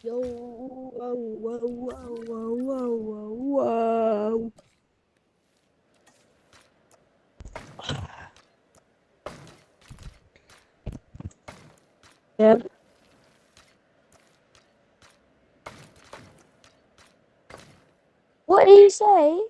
Yo, whoa, whoa, whoa, whoa, whoa, whoa, whoa. Yep. What did he say?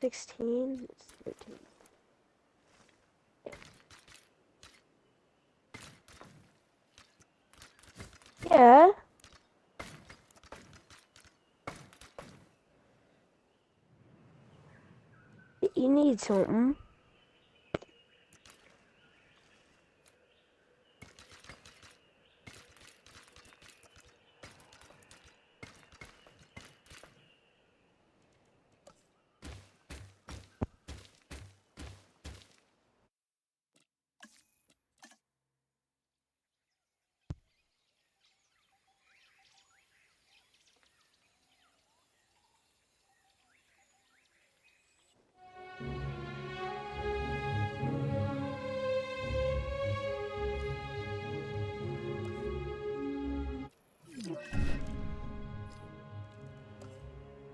$16? It's 13. Yeah. You need something.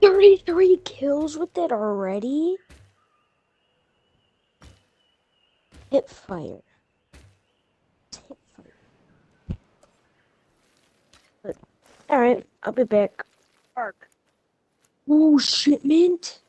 $33 kills with it already? Hit fire. Hit fire. But, alright, I'll be back. Ark. Ooh, shipment?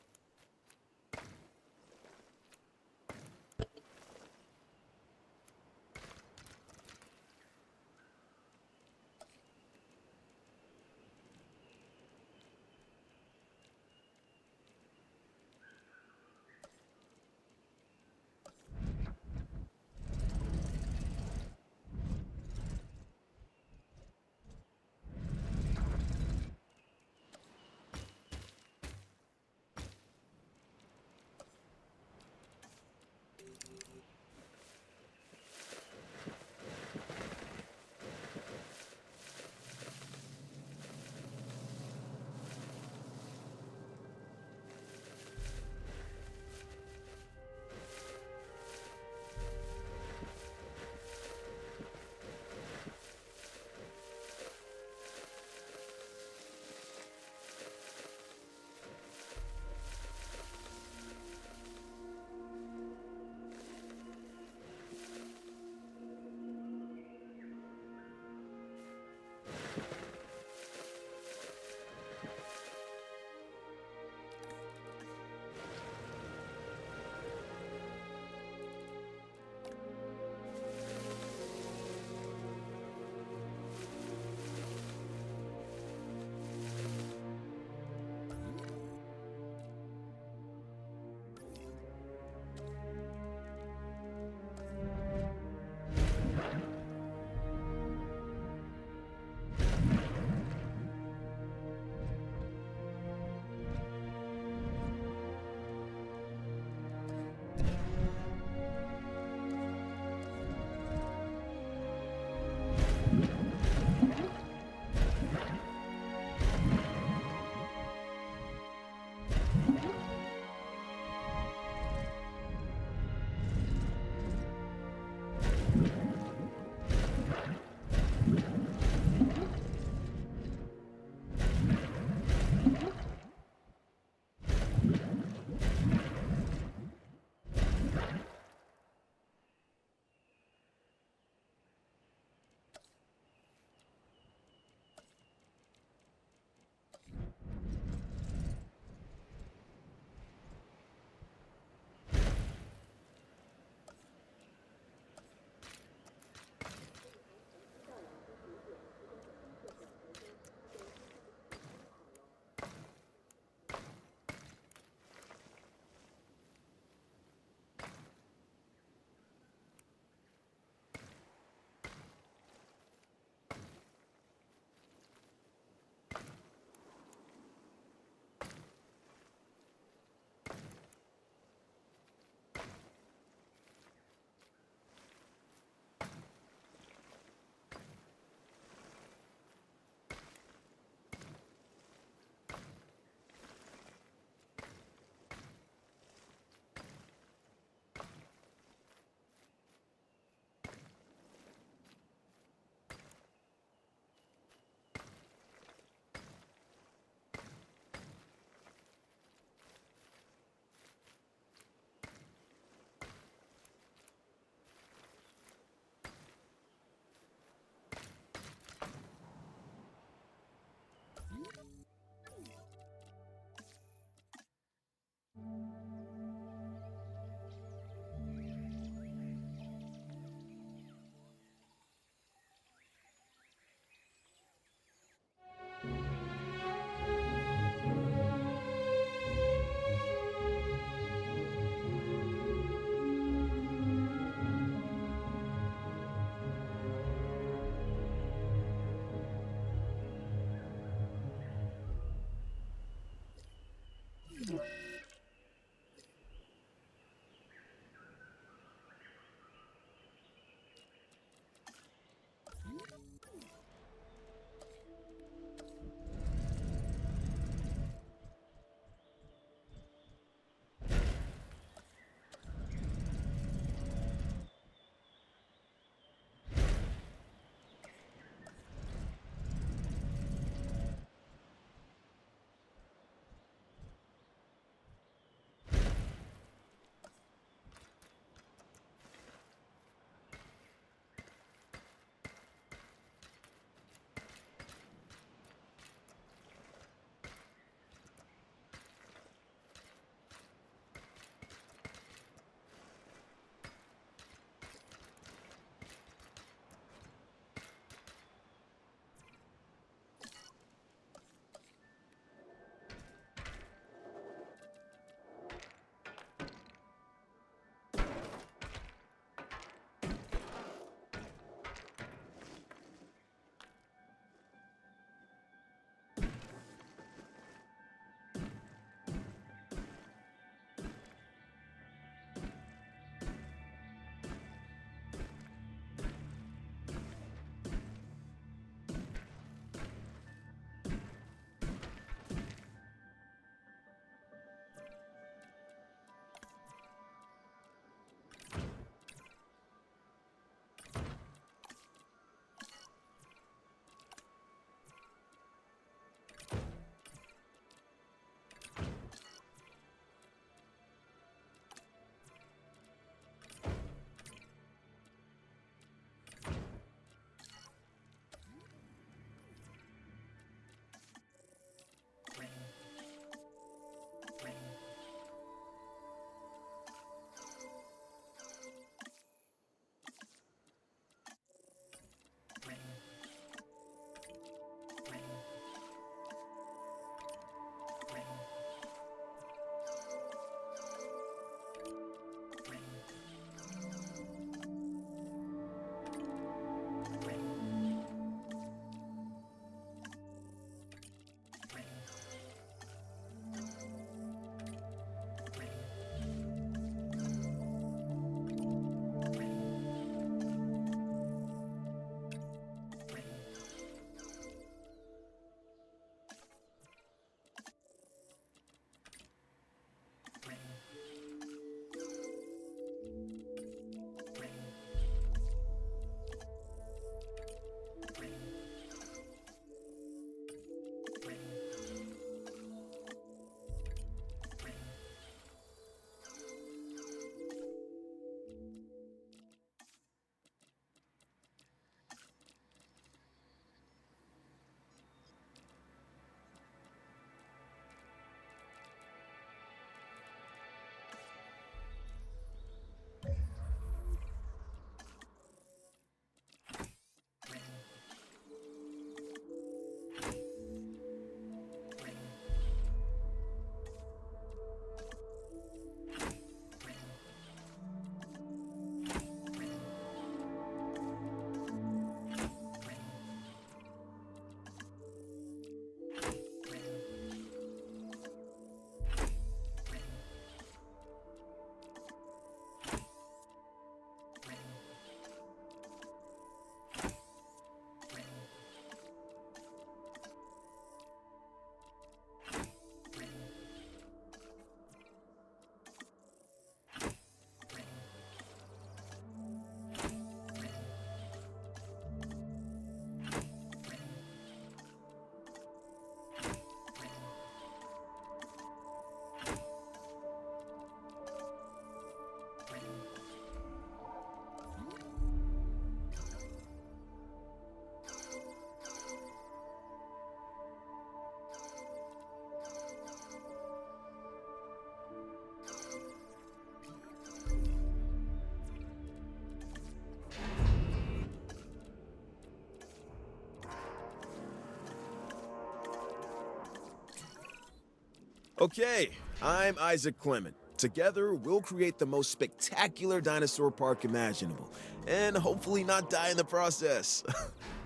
Okay, I'm Isaac Clement. Together, we'll create the most spectacular dinosaur park imaginable, and hopefully not die in the process.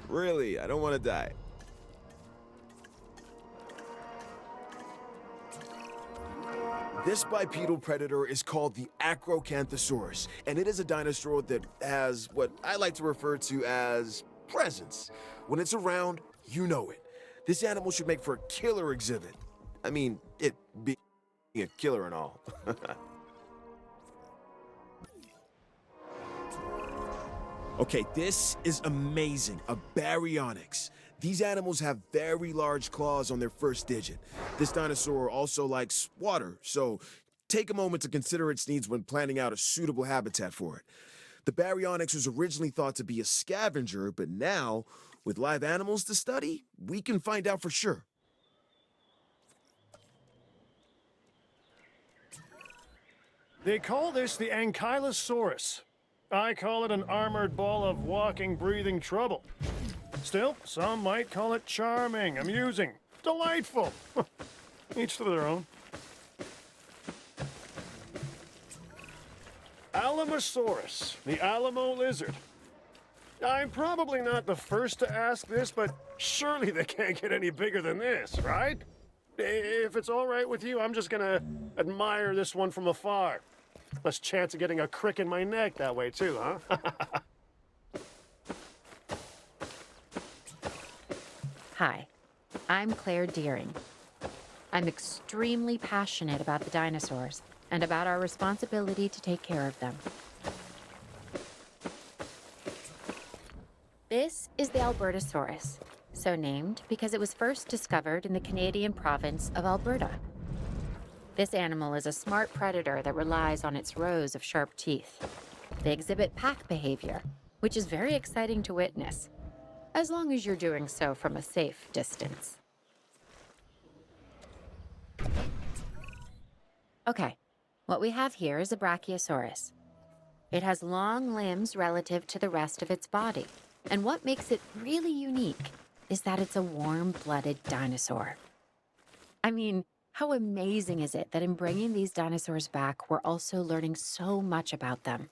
Really, I don't want to die. This bipedal predator is called the Acrocanthosaurus, and it is a dinosaur that has what I like to refer to as presence. When it's around, you know it. This animal should make for a killer exhibit. I mean, it being a killer and all. Okay, this is amazing. A baryonyx. These animals have very large claws on their first digit. This dinosaur also likes water, so take a moment to consider its needs when planning out a suitable habitat for it. The baryonyx was originally thought to be a scavenger, but now, with live animals to study, we can find out for sure. They call this the Ankylosaurus. I call it an armored ball of walking, breathing trouble. Still, some might call it charming, amusing, delightful. Each to their own. Alamosaurus, the Alamo lizard. I'm probably not the first to ask this, but surely they can't get any bigger than this, right? If it's all right with you, I'm just gonna admire this one from afar. Less chance of getting a crick in my neck that way too, huh? Hi, I'm Claire Deering. I'm extremely passionate about the dinosaurs and about our responsibility to take care of them. This is the Albertosaurus, so named because it was first discovered in the Canadian province of Alberta. This animal is a smart predator that relies on its rows of sharp teeth. They exhibit pack behavior, which is very exciting to witness, as long as you're doing so from a safe distance. Okay, what we have here is a Brachiosaurus. It has long limbs relative to the rest of its body, and what makes it really unique is that it's a warm-blooded dinosaur. I mean, how amazing is it that in bringing these dinosaurs back, we're also learning so much about them?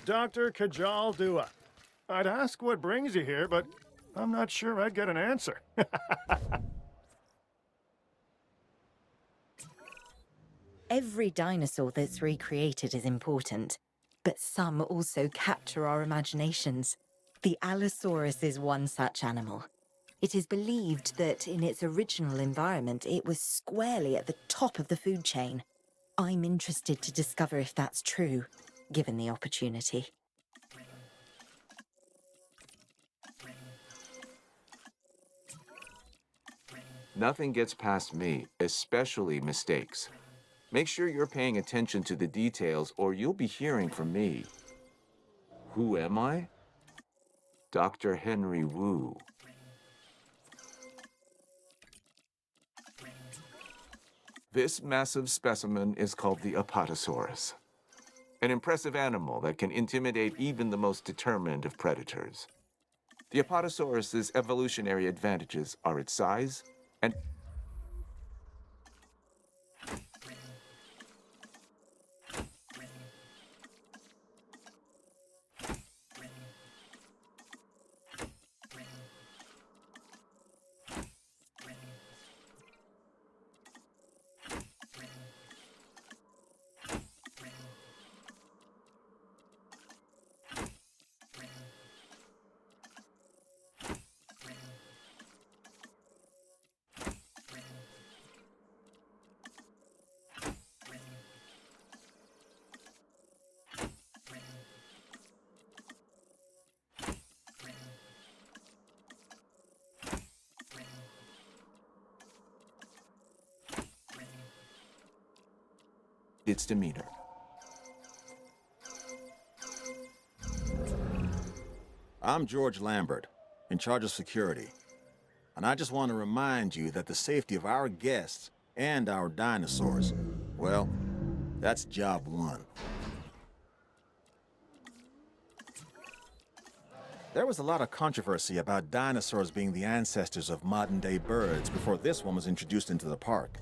Dr. Kajal Dua. I'd ask what brings you here, but I'm not sure I'd get an answer. Every dinosaur that's recreated is important, but some also capture our imaginations. The Allosaurus is one such animal. It is believed that in its original environment, it was squarely at the top of the food chain. I'm interested to discover if that's true, given the opportunity. Nothing gets past me, especially mistakes. Make sure you're paying attention to the details or you'll be hearing from me. Who am I? Dr. Henry Wu. This massive specimen is called the Apatosaurus, an impressive animal that can intimidate even the most determined of predators. The Apatosaurus's evolutionary advantages are its size and its demeanor. I'm George Lambert, in charge of security. And I just want to remind you that the safety of our guests and our dinosaurs, well, that's job one. There was a lot of controversy about dinosaurs being the ancestors of modern-day birds before this one was introduced into the park.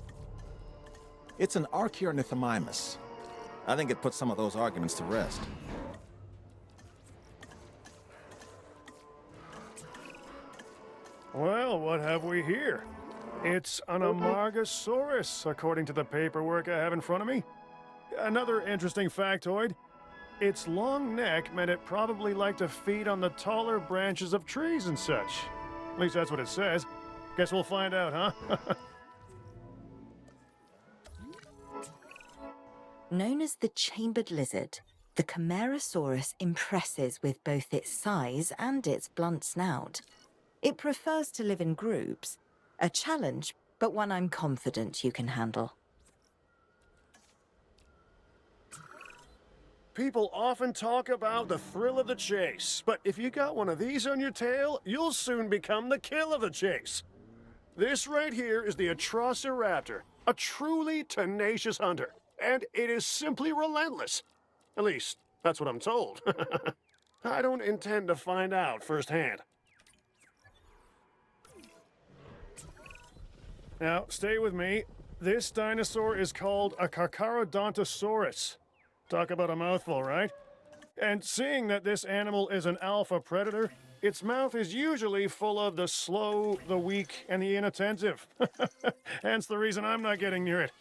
It's an Archaeornithomimus. I think it puts some of those arguments to rest. Well, what have we here? It's an Amargasaurus, according to the paperwork I have in front of me. Another interesting factoid. Its long neck meant it probably liked to feed on the taller branches of trees and such. At least that's what it says. Guess we'll find out, huh? Known as the chambered lizard, the Camarasaurus impresses with both its size and its blunt snout. It prefers to live in groups, a challenge, but one I'm confident you can handle. People often talk about the thrill of the chase, but if you got one of these on your tail, you'll soon become the kill of the chase. This right here is the Atrociraptor, a truly tenacious hunter, and it is simply relentless. At least, that's what I'm told. I don't intend to find out firsthand. Now, stay with me. This dinosaur is called a Carcharodontosaurus. Talk about a mouthful, right? And seeing that this animal is an alpha predator, its mouth is usually full of the slow, the weak, and the inattentive. Hence the reason I'm not getting near it.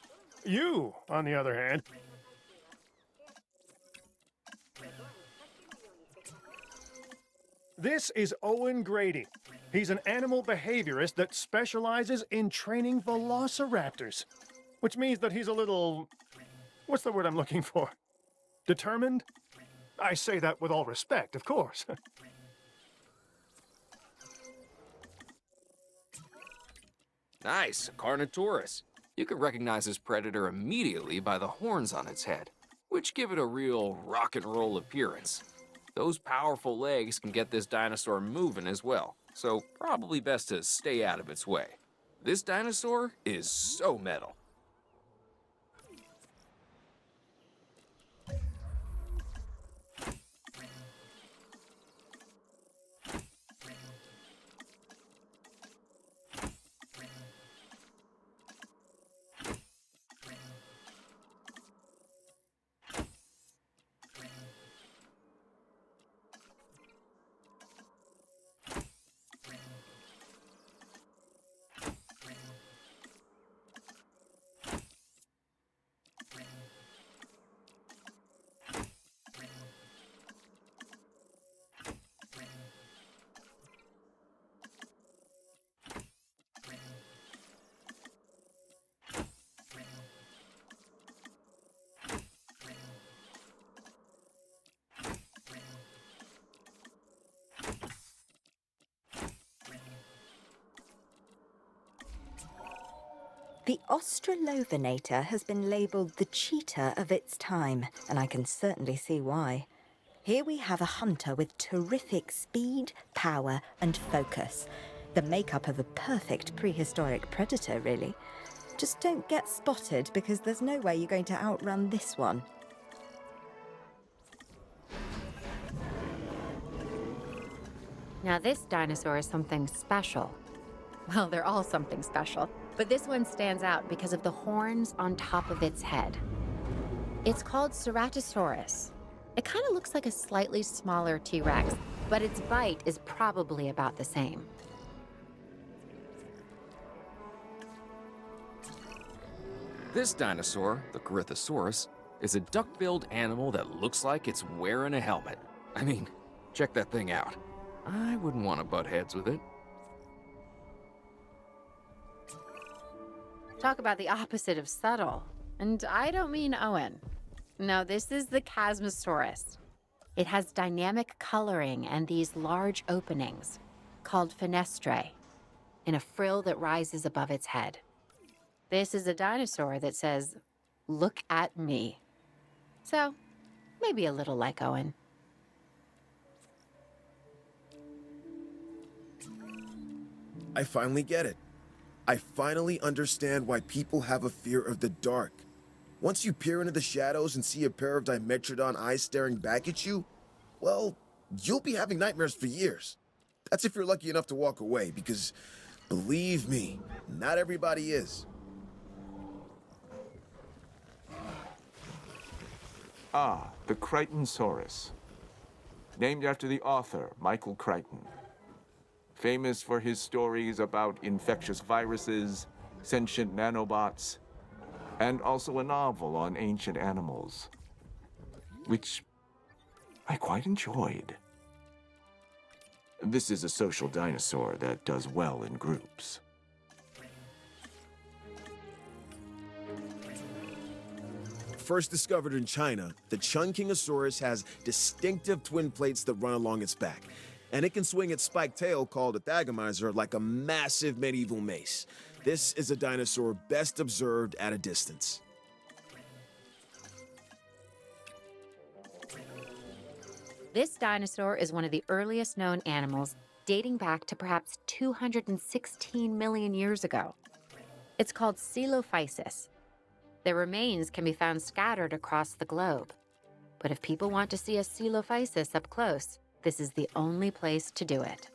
You, on the other hand. This is Owen Grady. He's an animal behaviorist that specializes in training velociraptors. Which means that he's a little... what's the word I'm looking for? Determined? I say that with all respect, of course. Nice, a Carnotaurus. You can recognize this predator immediately by the horns on its head, which give it a real rock and roll appearance. Those powerful legs can get this dinosaur moving as well, so probably best to stay out of its way. This dinosaur is so metal. The Australovenator has been labelled the cheetah of its time, and I can certainly see why. Here we have a hunter with terrific speed, power, and focus. The makeup of a perfect prehistoric predator, really. Just don't get spotted, because there's no way you're going to outrun this one. Now this dinosaur is something special. Well, they're all something special, but this one stands out because of the horns on top of its head. It's called Ceratosaurus. It kind of looks like a slightly smaller T-Rex, but its bite is probably about the same. This dinosaur, the Corythosaurus, is a duck-billed animal that looks like it's wearing a helmet. I mean, check that thing out. I wouldn't want to butt heads with it. Talk about the opposite of subtle. And I don't mean Owen. No, this is the Chasmosaurus. It has dynamic coloring and these large openings, called fenestrae, in a frill that rises above its head. This is a dinosaur that says, "Look at me." So, maybe a little like Owen. I finally get it. I finally understand why people have a fear of the dark. Once you peer into the shadows and see a pair of Dimetrodon eyes staring back at you, well, you'll be having nightmares for years. That's if you're lucky enough to walk away, because believe me, not everybody is. Ah, the Crichtonsaurus. Named after the author, Michael Crichton. Famous for his stories about infectious viruses, sentient nanobots, and also a novel on ancient animals, which I quite enjoyed. This is a social dinosaur that does well in groups. First discovered in China, the Chungkingosaurus has distinctive twin plates that run along its back, and it can swing its spiked tail, called a thagomizer, like a massive medieval mace. This is a dinosaur best observed at a distance. This dinosaur is one of the earliest known animals, dating back to perhaps 216 million years ago. It's called Coelophysis. Their remains can be found scattered across the globe. But if people want to see a Coelophysis up close, this is the only place to do it.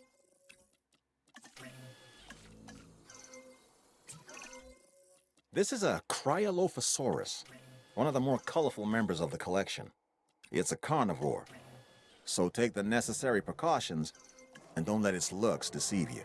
This is a Cryolophosaurus, one of the more colorful members of the collection. It's a carnivore, so take the necessary precautions and don't let its looks deceive you.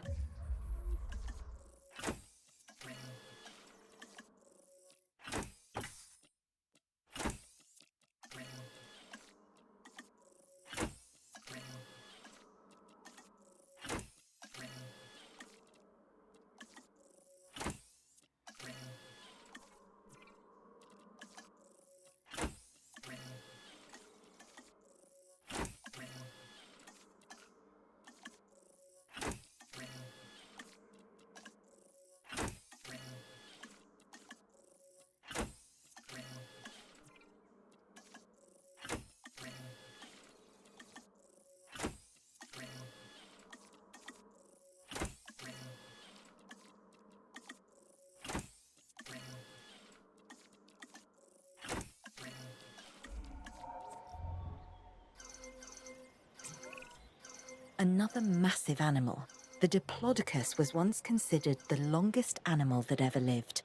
Another massive animal, the Diplodocus, was once considered the longest animal that ever lived.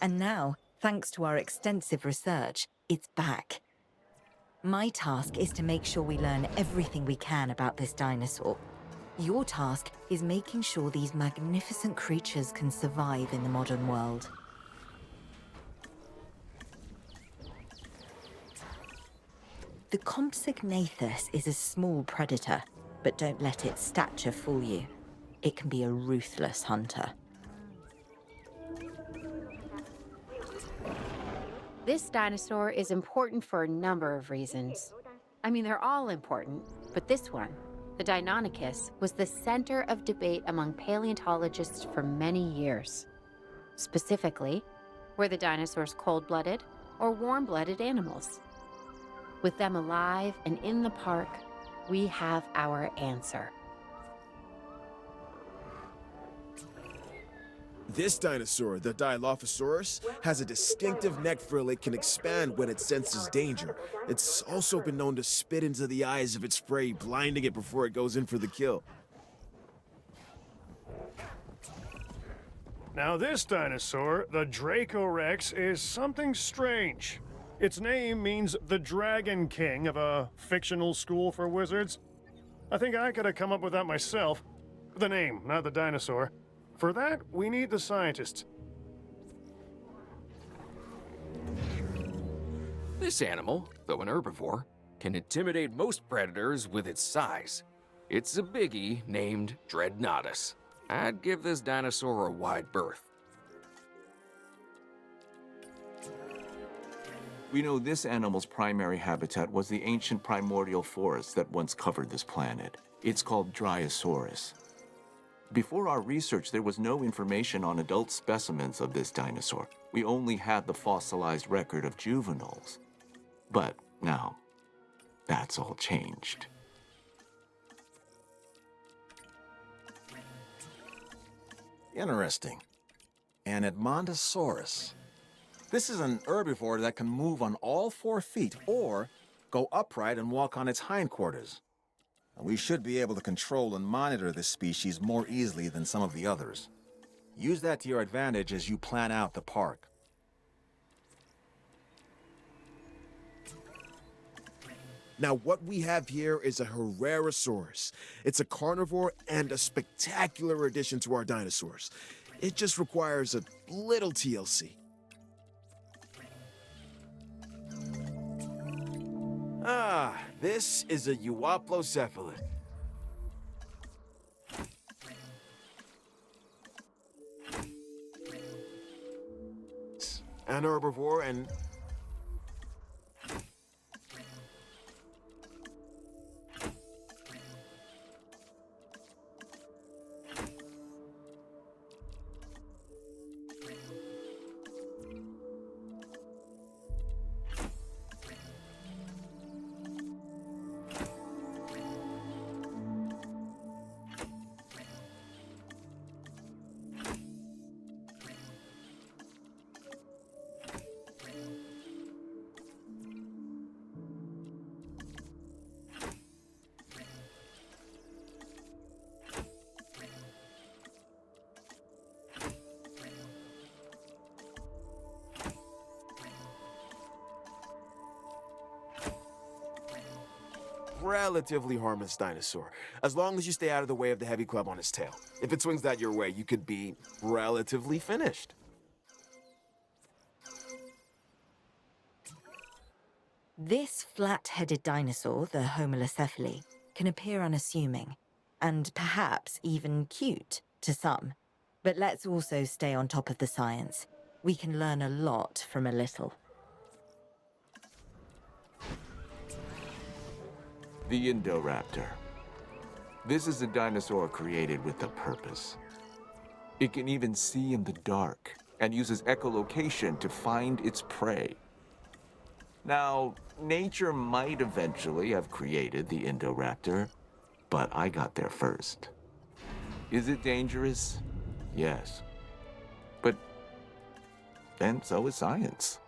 And now, thanks to our extensive research, it's back. My task is to make sure we learn everything we can about this dinosaur. Your task is making sure these magnificent creatures can survive in the modern world. The Compsognathus is a small predator, but don't let its stature fool you. It can be a ruthless hunter. This dinosaur is important for a number of reasons. I mean, they're all important, but this one, the Deinonychus, was the center of debate among paleontologists for many years. Specifically, were the dinosaurs cold-blooded or warm-blooded animals? With them alive and in the park, we have our answer. This dinosaur, the Dilophosaurus, has a distinctive neck frill it can expand when it senses danger. It's also been known to spit into the eyes of its prey, blinding it before it goes in for the kill. Now this dinosaur, the Dracorex, is something strange. Its name means the Dragon King of a fictional school for wizards. I think I could have come up with that myself. The name, not the dinosaur. For that, we need the scientists. This animal, though an herbivore, can intimidate most predators with its size. It's a biggie named Dreadnoughtus. I'd give this dinosaur a wide berth. We know this animal's primary habitat was the ancient primordial forest that once covered this planet. It's called Dryosaurus. Before our research, there was no information on adult specimens of this dinosaur. We only had the fossilized record of juveniles. But now, that's all changed. Interesting. An Edmontosaurus. This is an herbivore that can move on all 4 feet or go upright and walk on its hindquarters. We should be able to control and monitor this species more easily than some of the others. Use that to your advantage as you plan out the park. Now, what we have here is a Herrerasaurus. It's a carnivore and a spectacular addition to our dinosaurs. It just requires a little TLC. This is a Euoplocephalid. An herbivore and relatively harmless dinosaur, as long as you stay out of the way of the heavy club on his tail. If it swings that your way, you could be relatively finished. This flat-headed dinosaur, the Homalocephale, can appear unassuming, and perhaps even cute to some. But let's also stay on top of the science. We can learn a lot from a little. The Indoraptor. This is a dinosaur created with a purpose. It can even see in the dark and uses echolocation to find its prey. Now, nature might eventually have created the Indoraptor, but I got there first. Is it dangerous? Yes. But then so is science.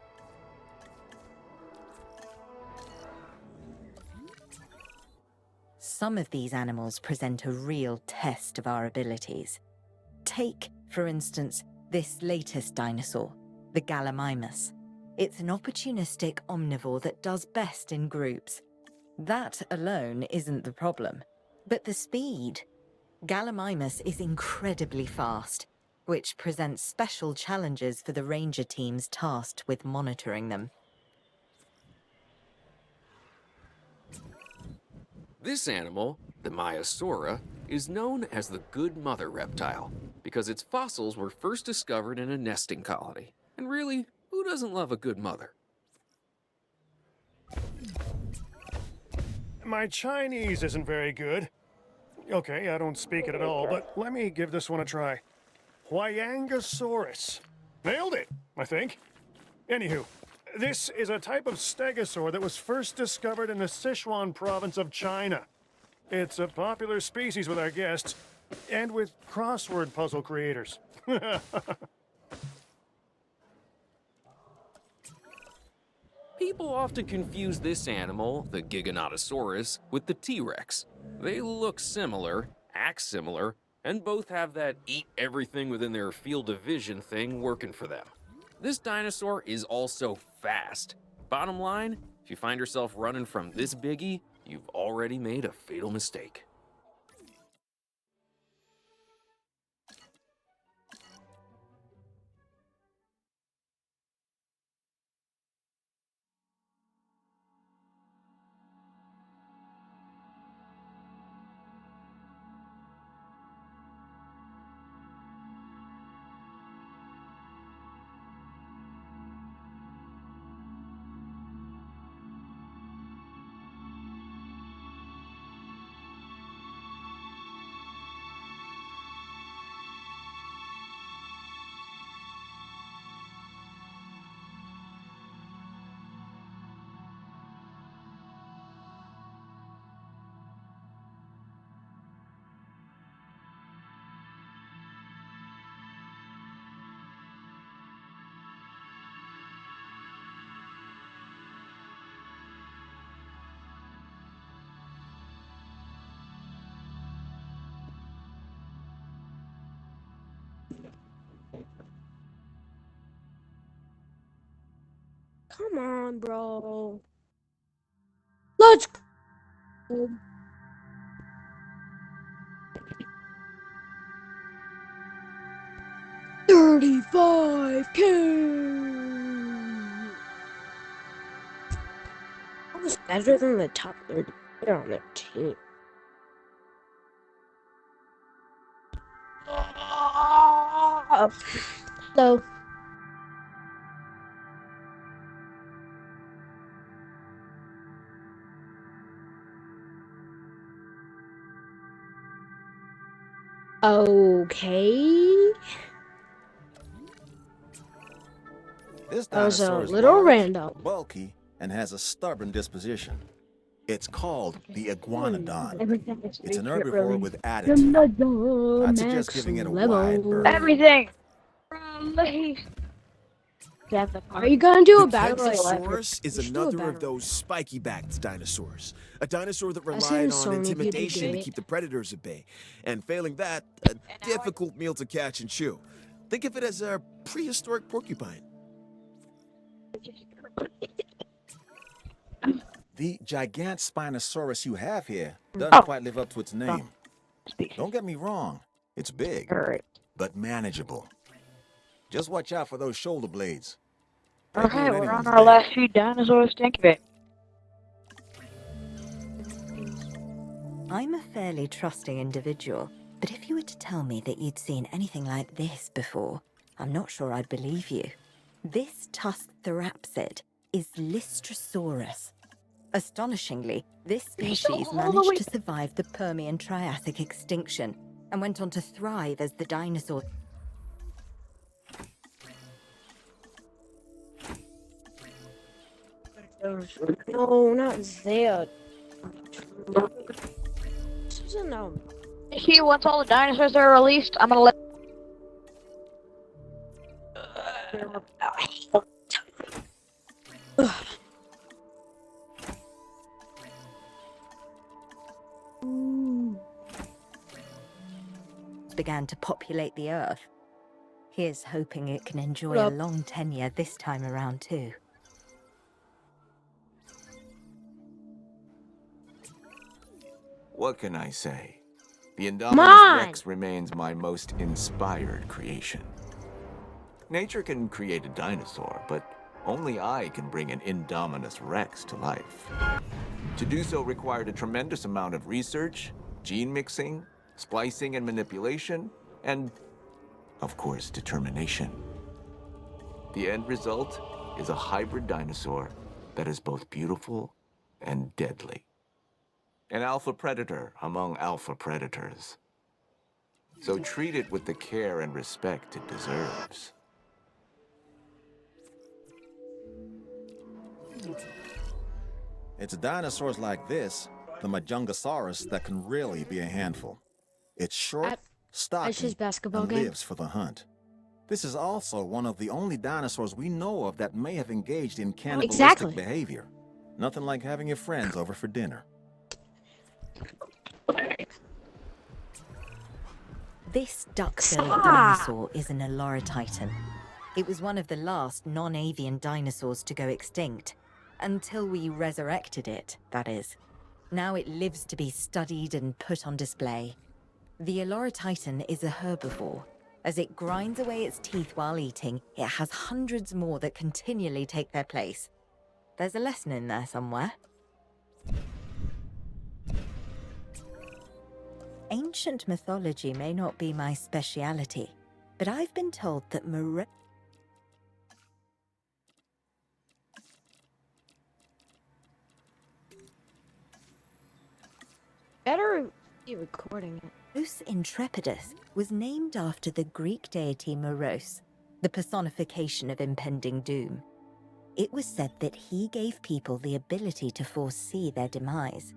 Some of these animals present a real test of our abilities. Take, for instance, this latest dinosaur, the Gallimimus. It's an opportunistic omnivore that does best in groups. That alone isn't the problem, but the speed. Gallimimus is incredibly fast, which presents special challenges for the ranger teams tasked with monitoring them. This animal, the Maiasaura, is known as the Good Mother reptile because its fossils were first discovered in a nesting colony. And really, who doesn't love a good mother? My Chinese isn't very good. Okay, I don't speak it at all, but let me give this one a try. Huayangosaurus. Nailed it, I think. Anywho, this is a type of stegosaur that was first discovered in the Sichuan province of China. It's a popular species with our guests and with crossword puzzle creators. People often confuse this animal, the Giganotosaurus, with the T-Rex. They look similar, act similar, and both have that eat everything within their field of vision thing working for them. This dinosaur is also fast. Bottom line, if you find yourself running from this biggie, you've already made a fatal mistake. Come on, bro. Let's go. 35K. Almost better than the top 30 player on their team. So, okay. This That was a dinosaur is little large, random. bulky, and has a stubborn disposition. It's called the iguanodon. It's an herbivore with attitude. I'd suggest giving it a wide berth. Everything. Are you gonna do The a battle royale? Kentrosaurus is We should do a another of battle those spiky-backed dinosaurs. A dinosaur that I've seen relied so on many people intimidation do to it. keep the predators at bay. And failing that, a difficult meal to catch and chew. Think of it as a prehistoric porcupine. The gigant Spinosaurus you have here doesn't quite live up to its name. Don't get me wrong, it's big, but manageable. Just watch out for those shoulder blades. They Okay, ruin we're on anyone's our day. last few dinosaurs. Thank you, babe. I'm a fairly trusting individual, but if you were to tell me that you'd seen anything like this before, I'm not sure I'd believe you. This tusked therapsid is Lystrosaurus. Astonishingly, this species managed to survive the Permian-Triassic extinction and went on to thrive as the dinosaur. No, not there. This isn't See, once all the dinosaurs are released, I'm gonna let. began to populate the Earth. Here's hoping it can enjoy Well- a long tenure this time around too. What can I say? The Come Indominus on! Rex remains my most inspired creation. Nature can create a dinosaur, but only I can bring an Indominus Rex to life. To do so required a tremendous amount of research, gene mixing, splicing and manipulation, and, of course, determination. The end result is a hybrid dinosaur that is both beautiful and deadly. An alpha predator among alpha predators. So treat it with the care and respect it deserves. It's dinosaurs like this, the Majungasaurus, that can really be a handful. It's short, stocky, his basketball and game. lives for the hunt. This is also one of the only dinosaurs we know of that may have engaged in cannibalistic Exactly. behavior. Nothing like having your friends over for dinner. This duck-billed Stop! dinosaur is an Olorotitan. It was one of the last non-avian dinosaurs to go extinct. Until we resurrected it, that is. Now it lives to be studied and put on display. The Olorotitan is a herbivore. As it grinds away its teeth while eating, it has hundreds more that continually take their place. There's a lesson in there somewhere. Ancient mythology may not be my speciality, but I've been told that Better be recording it. Moros Intrepidus was named after the Greek deity Moros, the personification of impending doom. It was said that he gave people the ability to foresee their demise.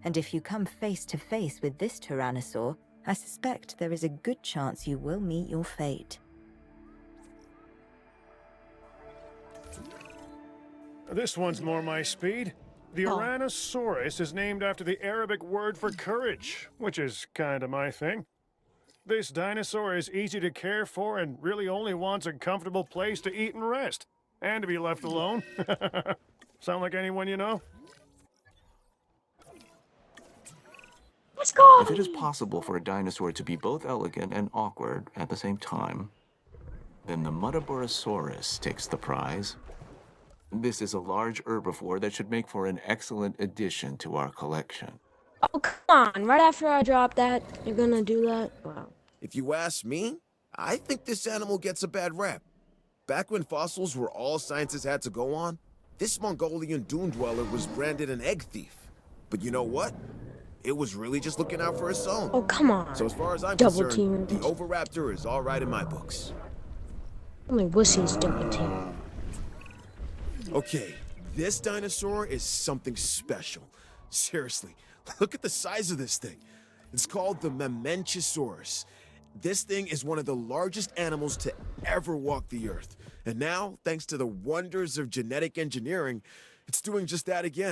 And if you come face to face with this tyrannosaur, I suspect there is a good chance you will meet your fate. This one's more my speed. The Oh. Ouranosaurus is named after the Arabic word for courage, which is kinda my thing. This dinosaur is easy to care for and really only wants a comfortable place to eat and rest. And to be left alone. Sound like anyone you know? Let's go! If it is possible for a dinosaur to be both elegant and awkward at the same time, then the Muttaburrasaurus takes the prize. This is a large herbivore that should make for an excellent addition to our collection. Oh, come on. Right after I drop that, you're gonna do that? Wow. If you ask me, I think this animal gets a bad rap. Back when fossils were all scientists had to go on, this Mongolian dune dweller was branded an egg thief. But you know what? It was really just looking out for its own. Oh, come on. So as far as I'm Double concerned, team. the Oviraptor is all right in my books. Only wussies double team. Okay, this dinosaur is something special. Seriously, look at the size of this thing. It's called the Mamenchisaurus. This thing is one of the largest animals to ever walk the earth. And now, thanks to the wonders of genetic engineering, it's doing just that again.